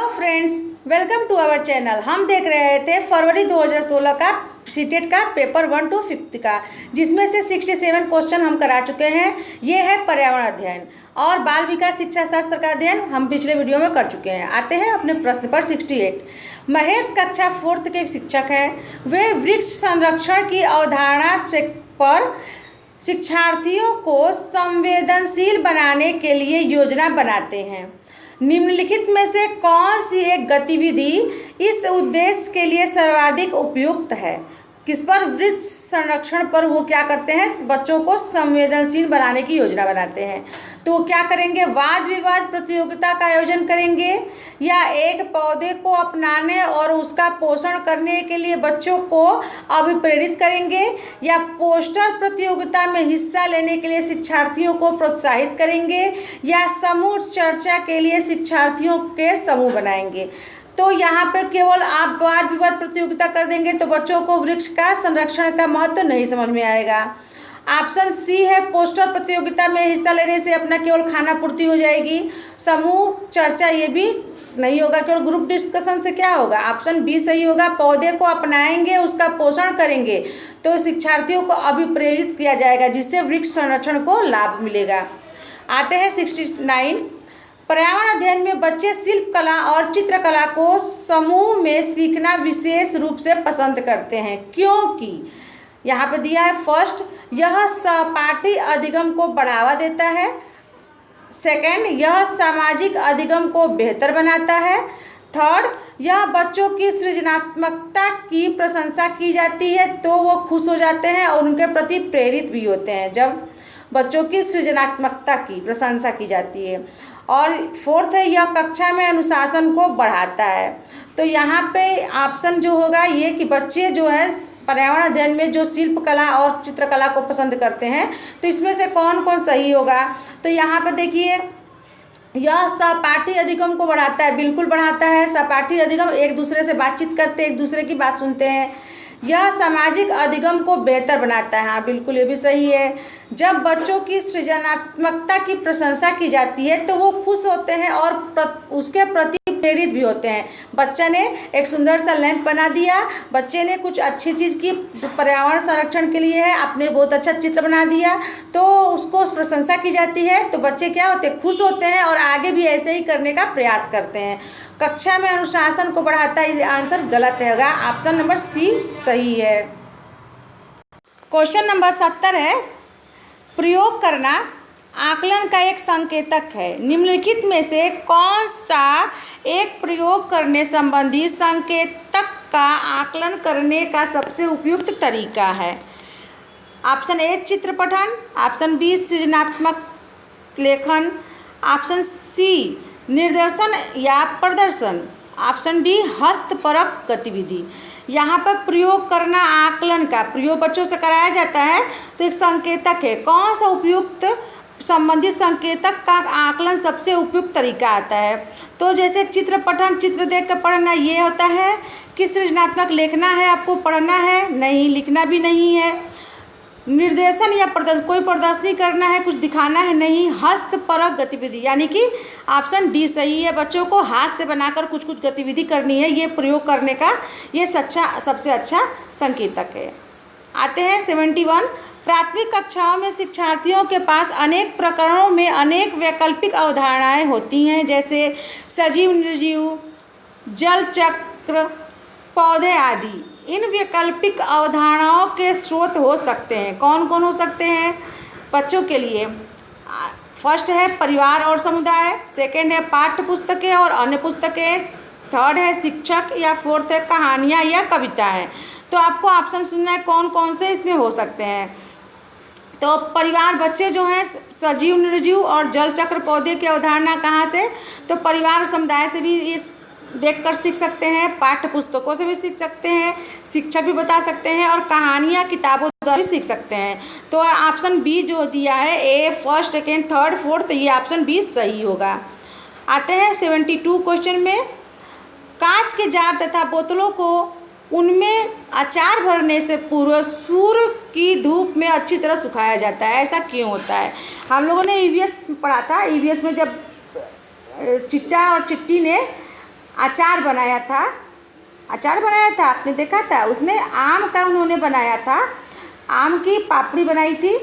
Friends, welcome to our channel. हम देख रहे थे फरवरी 2016 का सीटेट का पेपर 1 to 5 का, जिसमें से 67 क्वेश्चन हम करा चुके हैं। ये है पर्यावरण अध्ययन और बाल विकास शिक्षा शास्त्र का अध्ययन हम पिछले वीडियो में कर चुके हैं। आते हैं अपने प्रश्न पर। 68 महेश कक्षा 4th के शिक्षक हैं। वे वृक्ष संरक्षण की अवधारणा से पर शिक्षार्थियों को संवेदनशील बनाने के लिए योजना बनाते हैं। निम्नलिखित में से कौन सी एक गतिविधि इस उद्देश्य के लिए सर्वाधिक उपयुक्त है? किस पर? वृक्ष संरक्षण पर वो क्या करते हैं? बच्चों को संवेदनशील बनाने की योजना बनाते हैं। तो वो क्या करेंगे? वाद विवाद प्रतियोगिता का आयोजन करेंगे, या एक पौधे को अपनाने और उसका पोषण करने के लिए बच्चों को अभिप्रेरित करेंगे, या पोस्टर प्रतियोगिता में हिस्सा लेने के लिए शिक्षार्थियों को प्रोत्साहित करेंगे, या समूह चर्चा के लिए शिक्षार्थियों के समूह बनाएंगे। तो यहाँ पे केवल आप वाद विवाद प्रतियोगिता कर देंगे तो बच्चों को वृक्ष का संरक्षण का महत्व नहीं समझ में आएगा। ऑप्शन सी है पोस्टर प्रतियोगिता में हिस्सा लेने से अपना केवल खाना पूर्ति हो जाएगी। समूह चर्चा ये भी नहीं होगा, केवल ग्रुप डिस्कशन से क्या होगा? ऑप्शन बी सही होगा। पौधे को अपनाएंगे, उसका पोषण करेंगे तो शिक्षार्थियों को अभिप्रेरित किया जाएगा, जिससे वृक्ष संरक्षण को लाभ मिलेगा। आते हैं 69 पर्यावरण अध्ययन में बच्चे शिल्प कला और चित्रकला को समूह में सीखना विशेष रूप से पसंद करते हैं, क्योंकि यहाँ पे दिया है फर्स्ट, यह सहपाठी अधिगम को बढ़ावा देता है। सेकंड, यह सामाजिक अधिगम को बेहतर बनाता है। थर्ड, यह बच्चों की सृजनात्मकता की प्रशंसा की जाती है तो वो खुश हो जाते हैं और उनके प्रति प्रेरित भी होते हैं जब बच्चों की सृजनात्मकता की प्रशंसा की जाती है। और फोर्थ है, यह कक्षा में अनुशासन को बढ़ाता है। तो यहाँ पे ऑप्शन जो होगा ये कि बच्चे जो है पर्यावरण अध्ययन में जो शिल्प कला और चित्रकला को पसंद करते हैं, तो इसमें से कौन कौन सही होगा? तो यहाँ पर देखिए, यह सहपाठी अधिगम को बढ़ाता है, बिल्कुल बढ़ाता है। सहपाठी अधिगम एक दूसरे से बातचीत करते, एक दूसरे की बात सुनते हैं। यह सामाजिक अधिगम को बेहतर बनाता है, हाँ बिल्कुल ये भी सही है। जब बच्चों की सृजनात्मकता की प्रशंसा की जाती है तो वो खुश होते हैं और उसके प्रति प्रेरित भी होते हैं। बच्चा ने एक सुंदर सा लैंप बना दिया, बच्चे ने कुछ अच्छी चीज़ की जो पर्यावरण संरक्षण के लिए है, आपने बहुत अच्छा चित्र बना दिया तो उसको प्रशंसा की जाती है, तो बच्चे क्या होते हैं? खुश होते हैं और आगे भी ऐसे ही करने का प्रयास करते हैं। कक्षा में अनुशासन को बढ़ाता है, आंसर गलत होगा, ऑप्शन नंबर सी सही है। क्वेश्चन नंबर 70 है, प्रयोग करना आकलन का एक संकेतक है। निम्नलिखित में से कौन सा एक प्रयोग करने संबंधी संकेतक का आकलन करने का सबसे उपयुक्त तरीका है? ऑप्शन ए चित्र पठन, ऑप्शन बी सृजनात्मक लेखन, ऑप्शन सी निर्देशन या प्रदर्शन, ऑप्शन डी हस्तपरक गतिविधि। यहाँ पर प्रयोग करना आकलन का प्रयोग बच्चों से कराया जाता है तो एक संकेतक है। कौन सा उपयुक्त संबंधित संकेतक का आकलन सबसे उपयुक्त तरीका आता है? तो जैसे चित्र पठन, चित्र देख कर पढ़ना ये होता है कि सृजनात्मक लिखना है, आपको पढ़ना है, नहीं लिखना भी नहीं है। निर्देशन या प्रदर्शन, कोई प्रदर्शनी करना है, कुछ दिखाना है, नहीं। हस्तपरक गतिविधि यानी कि ऑप्शन डी सही है, बच्चों को हाथ से बनाकर कुछ कुछ गतिविधि करनी है, ये प्रयोग करने का ये सबसे अच्छा संकेतक है। आते हैं 71 प्राथमिक कक्षाओं में शिक्षार्थियों के पास अनेक प्रकरणों में अनेक वैकल्पिक अवधारणाएं होती हैं, जैसे सजीव निर्जीव, जल चक्र, पौधे आदि। इन वैकल्पिक अवधारणाओं के स्रोत हो सकते हैं, कौन कौन हो सकते हैं बच्चों के लिए? फर्स्ट है परिवार और समुदाय, सेकंड है पाठ्य पुस्तकें और अन्य पुस्तकें, थर्ड है शिक्षक, या फोर्थ है कहानियाँ या कविताएं। तो आपको ऑप्शन सुनना है कौन कौन से इसमें हो सकते हैं। तो परिवार, बच्चे जो हैं सजीव निर्जीव और जल चक्र पौधे की अवधारणा कहाँ से? तो परिवार समुदाय से भी इस देखकर सीख सकते हैं, पाठ्य पुस्तकों से भी सीख सकते हैं, शिक्षक भी बता सकते हैं, और कहानियाँ किताबों द्वारा भी सीख सकते हैं। तो ऑप्शन बी जो दिया है ए फर्स्ट सेकेंड थर्ड फोर्थ, ये ऑप्शन बी सही होगा। आते हैं 72 क्वेश्चन में, कांच के जार तथा बोतलों को उनमें अचार भरने से पूर्व सूर्य की धूप में अच्छी तरह सुखाया जाता है, ऐसा क्यों होता है? हम लोगों ने ईवीएस पढ़ा था, ईवीएस में जब चिट्टा और चिट्टी ने अचार बनाया था, अचार बनाया था, आपने देखा था उसमें आम का उन्होंने बनाया था, आम की पापड़ी बनाई थी।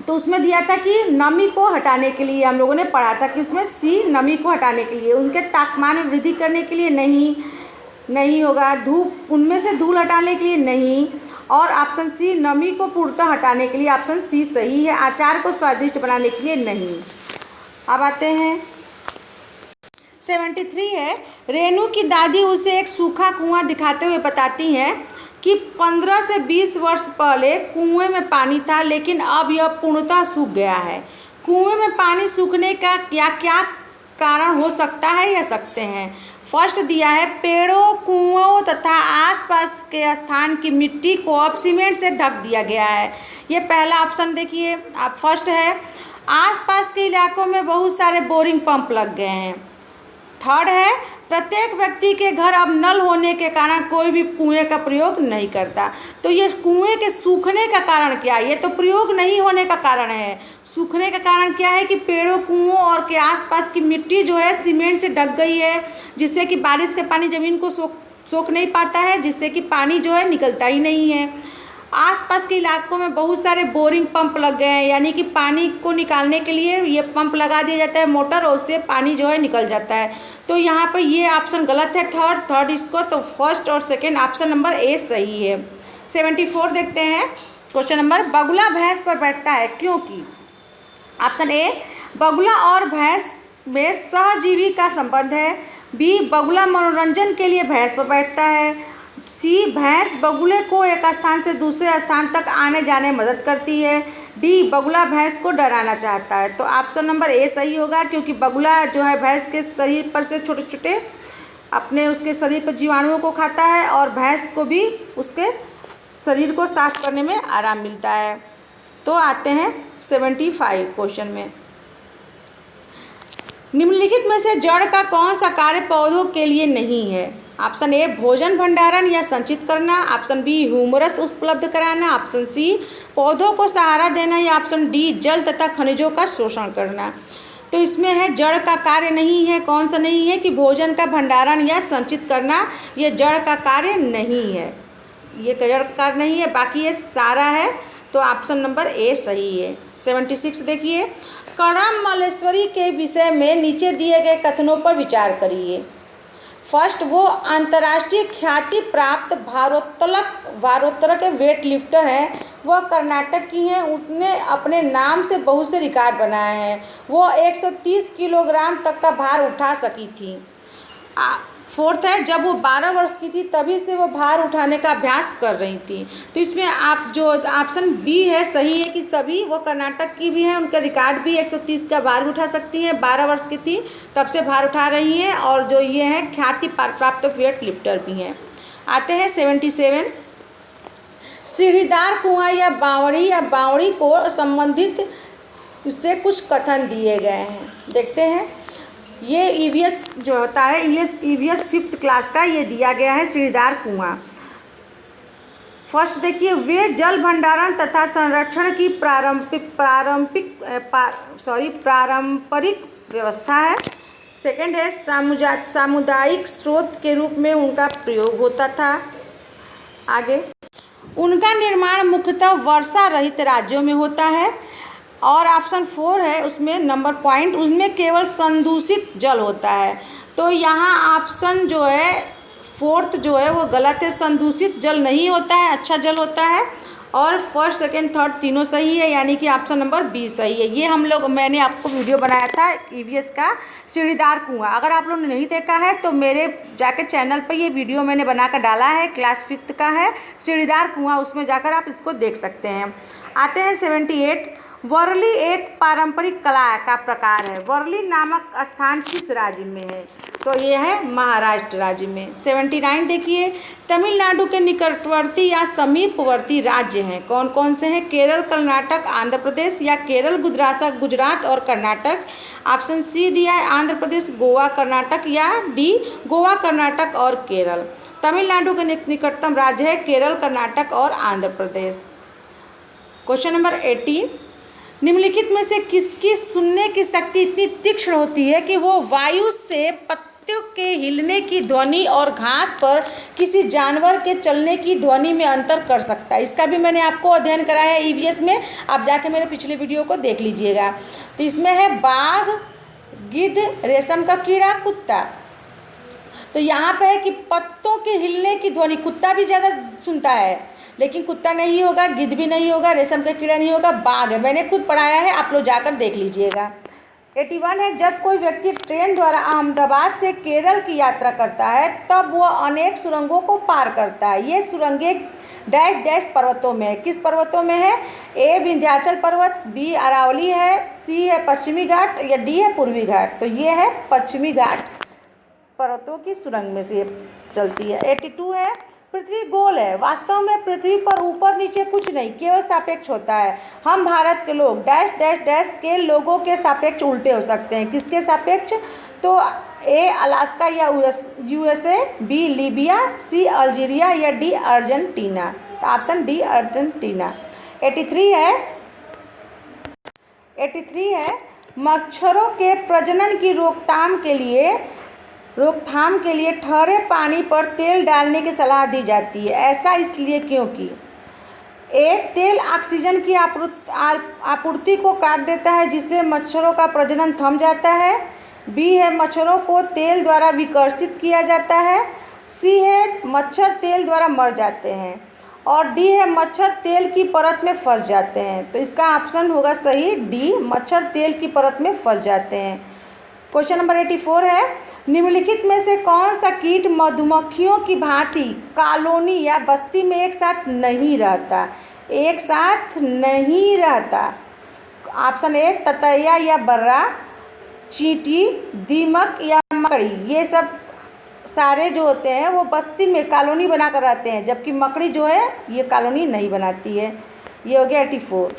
तो उसमें दिया था कि नमी को हटाने के लिए, हम लोगों ने पढ़ा था कि उसमें सी नमी को हटाने के लिए, उनके तापमान में वृद्धि करने के लिए नहीं होगा, धूप उनमें से धूल हटाने के लिए नहीं, और ऑप्शन सी नमी को पूर्णतः हटाने के लिए ऑप्शन सी सही है। अचार को स्वादिष्ट बनाने के लिए नहीं। अब आते हैं 73 है, रेनू की दादी उसे एक सूखा कुआं दिखाते हुए बताती हैं कि 15 से 20 वर्ष पहले कुएं में पानी था, लेकिन अब यह पूर्णतः सूख गया है। कुएं में पानी सूखने का क्या क्या कारण हो सकता है या सकते हैं। फर्स्ट दिया है पेड़ों, कुओं तथा आसपास के स्थान की मिट्टी को अब सीमेंट से ढक दिया गया है। ये पहला ऑप्शन देखिए आप, फर्स्ट है आसपास के इलाकों में बहुत सारे बोरिंग पंप लग गए हैं। थर्ड है प्रत्येक व्यक्ति के घर अब नल होने के कारण कोई भी कुएं का प्रयोग नहीं करता। तो ये कुएं के सूखने का कारण क्या है, ये तो प्रयोग नहीं होने का कारण है। सूखने का कारण क्या है कि पेड़ों, कुओं और के आसपास की मिट्टी जो है सीमेंट से ढक गई है, जिससे कि बारिश का पानी ज़मीन को सोख नहीं पाता है, जिससे कि पानी जो है निकलता ही नहीं है। आसपास के इलाकों में बहुत सारे बोरिंग पंप लग गए हैं, यानी कि पानी को निकालने के लिए ये पंप लगा दिया जाता है मोटर, और उससे पानी जो है निकल जाता है। तो यहाँ पर ये ऑप्शन गलत है, थर्ड इसको, तो फर्स्ट और सेकंड ऑप्शन नंबर ए सही है। 74 देखते हैं क्वेश्चन नंबर, बगुला भैंस पर बैठता है क्योंकि ऑप्शन ए बगुला और भैंस में सहजीवी का संबंध है, बी बगुला मनोरंजन के लिए भैंस पर बैठता है, सी भैंस बगुले को एक स्थान से दूसरे स्थान तक आने जाने में मदद करती है, डी बगुला भैंस को डराना चाहता है। तो ऑप्शन नंबर ए सही होगा, क्योंकि बगुला जो है भैंस के शरीर पर से छोटे छोटे अपने उसके शरीर पर जीवाणुओं को खाता है, और भैंस को भी उसके शरीर को साफ करने में आराम मिलता है। तो आते हैं 75 क्वेश्चन में, निम्नलिखित में से जड़ का कौन सा कार्य पौधों के लिए नहीं है। ऑप्शन ए भोजन भंडारण या संचित करना, ऑप्शन बी ह्यूमरस उपलब्ध कराना, ऑप्शन सी पौधों को सहारा देना, या ऑप्शन डी जल तथा खनिजों का शोषण करना। तो इसमें है जड़ का कार्य नहीं है, कौन सा नहीं है कि भोजन का भंडारण या संचित करना, ये जड़ का कार्य नहीं है, ये जड़ का कार्य नहीं है, बाकी ये सारा है। तो ऑप्शन नंबर ए सही है। 76 देखिए, कणम मल्लेश्वरी के विषय में नीचे दिए गए कथनों पर विचार करिए। फर्स्ट, वो अंतर्राष्ट्रीय ख्याति प्राप्त भारोत्तोलक वेट लिफ्टर हैं, वह कर्नाटक की हैं, उसने अपने नाम से बहुत से रिकॉर्ड बनाए हैं, वो 130 किलोग्राम तक का भार उठा सकी थी। फोर्थ है, जब वो 12 वर्ष की थी तभी से वो भार उठाने का अभ्यास कर रही थी। तो इसमें आप जो ऑप्शन बी है सही है कि सभी, वो कर्नाटक की भी हैं, उनका रिकॉर्ड भी 130 का भार उठा सकती हैं, 12 वर्ष की थी तब से भार उठा रही हैं, और जो ये हैं ख्याति प्राप्त वेट लिफ्टर भी हैं। आते हैं 77, सीढ़ीदार कुआं या बावड़ी को संबंधित इससे कुछ कथन दिए गए हैं, देखते हैं। ये ईवीएस जो होता है, ईवीएस 5th क्लास का ये दिया गया है सीढ़ीदार कुआं। फर्स्ट देखिए, वे जल भंडारण तथा संरक्षण की पारंपरिक व्यवस्था है। सेकंड है, सामुदायिक स्रोत के रूप में उनका प्रयोग होता था। आगे, उनका निर्माण मुख्यतः वर्षा रहित राज्यों में होता है। और ऑप्शन 4 है उसमें नंबर पॉइंट, उसमें केवल संदूषित जल होता है। तो यहाँ ऑप्शन जो है 4th जो है वो गलत है, संदूषित जल नहीं होता है, अच्छा जल होता है। और फर्स्ट, सेकंड, थर्ड तीनों सही है, यानी कि ऑप्शन नंबर बी सही है। ये मैंने आपको वीडियो बनाया था ईवीएस का सीढ़ीदार कुआं, अगर आप लोगों ने नहीं देखा है तो मेरे जाकर चैनल पर ये वीडियो मैंने बनाकर डाला है, क्लास 5th का है सीढ़ीदार कुआं, उसमें जाकर आप इसको देख सकते हैं। आते हैं 78, वर्ली एक पारंपरिक कला का प्रकार है, वर्ली नामक स्थान किस राज्य में है। तो ये है महाराष्ट्र राज्य में। 79 देखिए, तमिलनाडु के निकटवर्ती या समीपवर्ती राज्य हैं, कौन कौन से हैं। केरल, कर्नाटक, आंध्र प्रदेश, या केरल, गुजरात और कर्नाटक। ऑप्शन सी दिया है आंध्र प्रदेश, गोवा, कर्नाटक, या डी गोवा, कर्नाटक और केरल। तमिलनाडु के निकटतम राज्य है केरल, कर्नाटक और आंध्र प्रदेश। क्वेश्चन नंबर 18, निम्नलिखित में से किसकी सुनने की शक्ति इतनी तीक्ष्ण होती है कि वो वायु से पत्तों के हिलने की ध्वनि और घास पर किसी जानवर के चलने की ध्वनि में अंतर कर सकता है। इसका भी मैंने आपको अध्ययन कराया है ईवीएस में, आप जाके मेरे पिछले वीडियो को देख लीजिएगा। तो इसमें है बाघ, गिद्ध, रेशम का कीड़ा, कुत्ता। तो यहाँ पे है कि पत्तों के हिलने की ध्वनि कुत्ता भी ज़्यादा सुनता है, लेकिन कुत्ता नहीं होगा, गिद्ध भी नहीं होगा, रेशम का कीड़ा नहीं होगा, बाघ है। मैंने खुद पढ़ाया है, आप लोग जाकर देख लीजिएगा। 81 है, जब कोई व्यक्ति ट्रेन द्वारा अहमदाबाद से केरल की यात्रा करता है तब वह अनेक सुरंगों को पार करता है। ये सुरंगें डैश डैश पर्वतों में है। किस पर्वतों में है? ए विंध्याचल पर्वत, बी अरावली है, सी है पश्चिमी घाट या डी है पूर्वी घाट। तो ये है पश्चिमी घाट पर्वतों की सुरंग में से चलती है। 82 है, पृथ्वी गोल है। वास्तव में पृथ्वी पर ऊपर नीचे कुछ नहीं, केवल सापेक्ष होता है। हम भारत के लोग डैश डैश डैश के लोगों के सापेक्ष उल्टे हो सकते हैं। किसके सापेक्ष? तो ए अलास्का या यूएसए, बी लीबिया, सी अल्जीरिया या डी अर्जेंटीना। तो ऑप्शन डी अर्जेंटीना। 83 है, मच्छरों के प्रजनन की रोकथाम के लिए ठहरे पानी पर तेल डालने की सलाह दी जाती है। ऐसा इसलिए क्योंकि ए तेल ऑक्सीजन की आपूर्ति को काट देता है, जिससे मच्छरों का प्रजनन थम जाता है। बी है मच्छरों को तेल द्वारा विकर्षित किया जाता है। सी है मच्छर तेल द्वारा मर जाते हैं और डी है मच्छर तेल की परत में फंस जाते हैं। तो इसका ऑप्शन होगा सही डी, मच्छर तेल की परत में फंस जाते हैं। क्वेश्चन नंबर 84 है, निम्नलिखित में से कौन सा कीट मधुमक्खियों की भांति कॉलोनी या बस्ती में एक साथ नहीं रहता? एक साथ नहीं रहता। ऑप्शन ए ततैया या बर्रा, चींटी, दीमक या मकड़ी। ये सब सारे जो होते हैं वो बस्ती में कॉलोनी बनाकर रहते हैं, जबकि मकड़ी जो है ये कॉलोनी नहीं बनाती है। ये हो गया 84।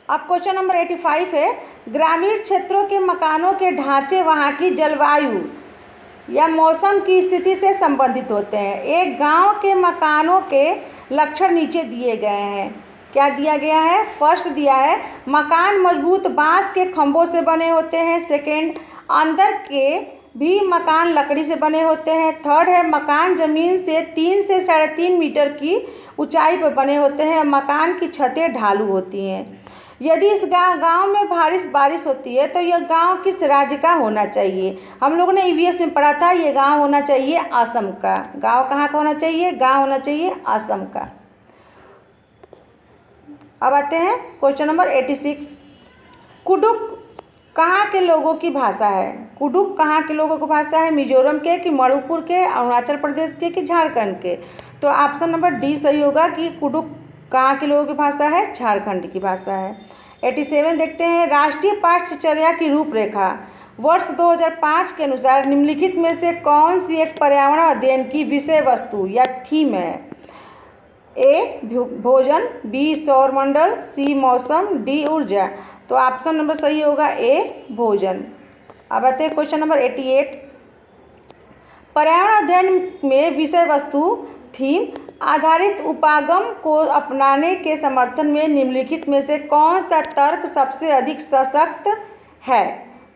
अब क्वेश्चन नंबर 85 है, ग्रामीण क्षेत्रों के मकानों के ढांचे वहाँ की जलवायु या मौसम की स्थिति से संबंधित होते हैं। एक गांव के मकानों के लक्षण नीचे दिए गए हैं। क्या दिया गया है? फर्स्ट दिया है मकान मजबूत बांस के खंभों से बने होते हैं। सेकंड, अंदर के भी मकान लकड़ी से बने होते हैं। थर्ड है मकान जमीन से 3 से 3.5 मीटर की ऊंचाई पर बने होते हैं। मकान की छतें ढालू होती हैं। यदि इस गांव में बारिश होती है तो यह गांव किस राज्य का होना चाहिए? हम लोगों ने ईवीएस में पढ़ा था, ये गांव होना चाहिए असम का। गांव कहाँ का होना चाहिए? गांव होना चाहिए असम का। अब आते हैं क्वेश्चन नंबर 86, कुडुक कहाँ के लोगों की भाषा है? कुडुक कहाँ के लोगों की भाषा है? मिजोरम के, कि मणिपुर के, अरुणाचल प्रदेश के, कि झारखंड के? तो ऑप्शन नंबर डी सही होगा कि कुडुक कहाँ के लोगों की भाषा है? झारखंड की भाषा है। 87 देखते हैं, राष्ट्रीय पाठ्यचर्या की रूपरेखा वर्ष 2005 के अनुसार निम्नलिखित में से कौन सी एक पर्यावरण अध्ययन की विषय वस्तु या थीम है? ए भोजन, बी सौरमंडल, सी मौसम, डी ऊर्जा। तो ऑप्शन नंबर सही होगा ए भोजन। अब आते हैं क्वेश्चन नंबर 88, पर्यावरण अध्ययन में विषय वस्तु थीम आधारित उपागम को अपनाने के समर्थन में निम्नलिखित में से कौन सा तर्क सबसे अधिक सशक्त है?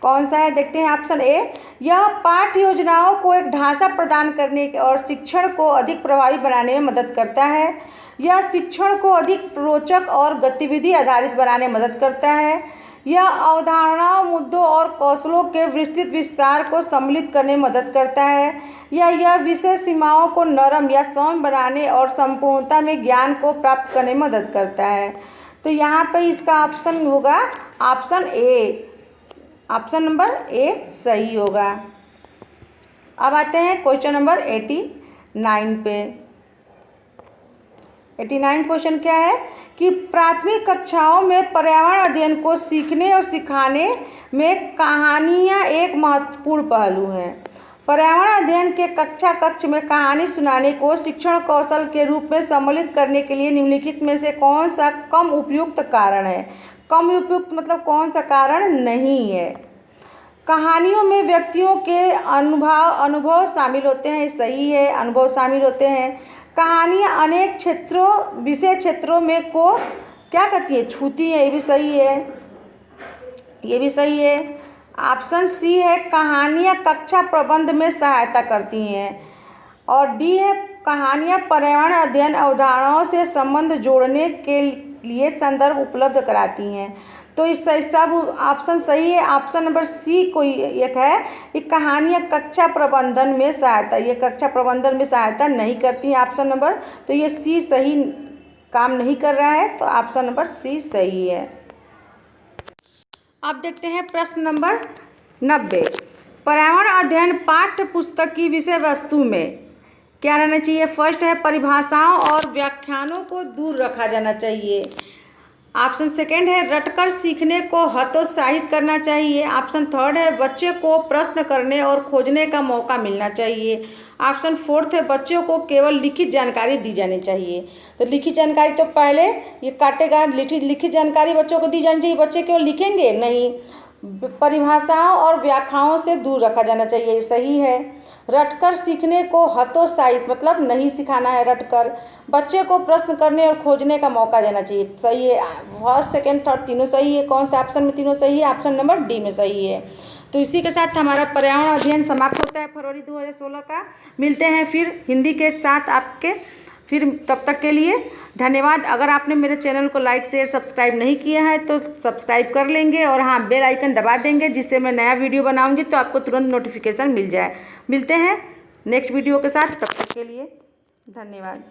कौन सा है? देखते हैं ऑप्शन ए, यह पाठ्य योजनाओं को एक ढांचा प्रदान करने और शिक्षण को अधिक प्रभावी बनाने में मदद करता है। यह शिक्षण को अधिक रोचक और गतिविधि आधारित बनाने में मदद करता है। यह अवधारणाओं, मुद्दों और कौशलों के विस्तृत विस्तार को सम्मिलित करने में मदद करता है। यह विषय सीमाओं को नरम या सौम्य बनाने और संपूर्णता में ज्ञान को प्राप्त करने में मदद करता है। तो यहाँ पे इसका ऑप्शन होगा option A, option number A सही होगा। अब आते हैं क्वेश्चन नंबर 89 पे। 89 क्वेश्चन क्या है कि प्राथमिक कक्षाओं में पर्यावरण अध्ययन को सीखने और सिखाने में कहानियाँ एक महत्वपूर्ण पहलू हैं। पर्यावरण अध्ययन के कक्ष में कहानी सुनाने को शिक्षण कौशल के रूप में सम्मिलित करने के लिए निम्नलिखित में से कौन सा कम उपयुक्त कारण है? कम उपयुक्त मतलब कौन सा कारण नहीं है? कहानियों में व्यक्तियों के अनुभव शामिल होते हैं, सही है, अनुभव शामिल होते हैं। कहानियाँ अनेक विषय क्षेत्रों में को क्या करती है? छूती है, ये भी सही है, ये भी सही है। ऑप्शन सी है कहानियाँ कक्षा प्रबंध में सहायता करती हैं, और डी है कहानियाँ पर्यावरण अध्ययन अवधारणाओं से संबंध जोड़ने के लिए संदर्भ उपलब्ध कराती हैं। तो इस सब ऑप्शन सही है। ऑप्शन नंबर सी कोई एक है कि कहानियाँ कक्षा प्रबंधन में सहायता, ये कक्षा प्रबंधन में सहायता नहीं करती है ऑप्शन नंबर, तो ये सी सही काम नहीं कर रहा है, तो ऑप्शन नंबर सी सही है। अब देखते हैं प्रश्न नंबर 90। पर्यावरण अध्ययन पाठ्य पुस्तक की विषय वस्तु में क्या रहना चाहिए? फर्स्ट है परिभाषाओं और व्याख्यानों को दूर रखा जाना चाहिए। ऑप्शन सेकेंड है रटकर सीखने को हतोत्साहित करना चाहिए। ऑप्शन थर्ड है बच्चे को प्रश्न करने और खोजने का मौका मिलना चाहिए। ऑप्शन फोर्थ है बच्चों को केवल लिखित जानकारी दी जानी चाहिए। तो लिखित जानकारी तो पहले ये काटेगा, लिखित जानकारी बच्चों को दी जानी चाहिए, बच्चे केवल लिखेंगे नहीं। परिभाषाओं और व्याख्याओं से दूर रखा जाना चाहिए, ये सही है। रटकर सीखने को हतोत्साहित मतलब नहीं सिखाना है रटकर। बच्चे को प्रश्न करने और खोजने का मौका देना चाहिए, सही है। फर्स्ट सेकंड थर्ड तीनों सही है। कौन से ऑप्शन में तीनों सही है? ऑप्शन नंबर डी में सही है। तो इसी के साथ हमारा पर्यावरण अध्ययन समाप्त होता है फरवरी 2016 का। मिलते हैं फिर हिंदी के साथ आपके, फिर तब तक के लिए धन्यवाद। अगर आपने मेरे चैनल को लाइक शेयर सब्सक्राइब नहीं किया है तो सब्सक्राइब कर लेंगे, और हाँ बेल आइकन दबा देंगे, जिससे मैं नया वीडियो बनाऊंगी तो आपको तुरंत नोटिफिकेशन मिल जाए। मिलते हैं नेक्स्ट वीडियो के साथ, तब तक के लिए धन्यवाद।